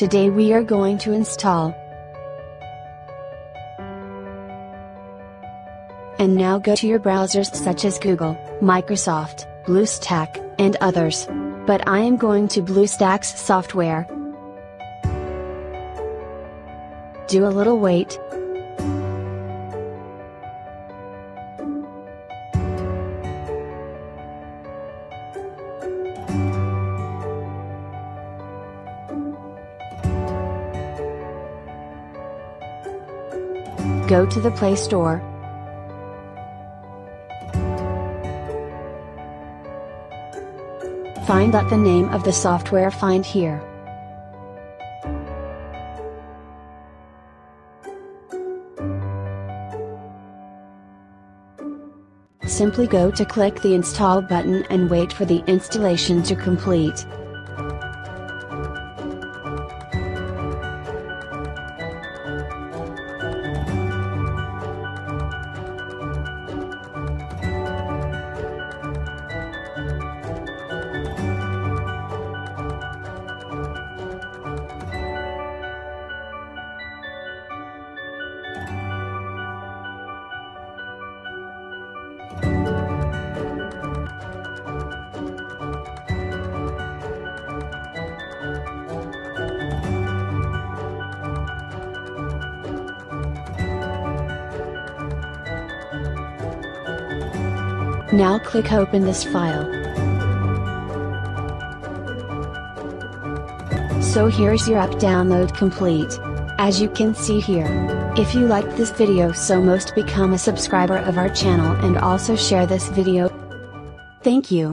Today we are going to install. And now go to your browsers such as Google, Microsoft, BlueStack, and others. But I am going to BlueStacks software. Do a little wait. Go to the Play Store. Find out the name of the software. Find here. Simply go to click the install button and wait for the installation to complete. Now click open this file. So here's your app download complete. As you can see here. If you liked this video, so most become a subscriber of our channel and also share this video. Thank you.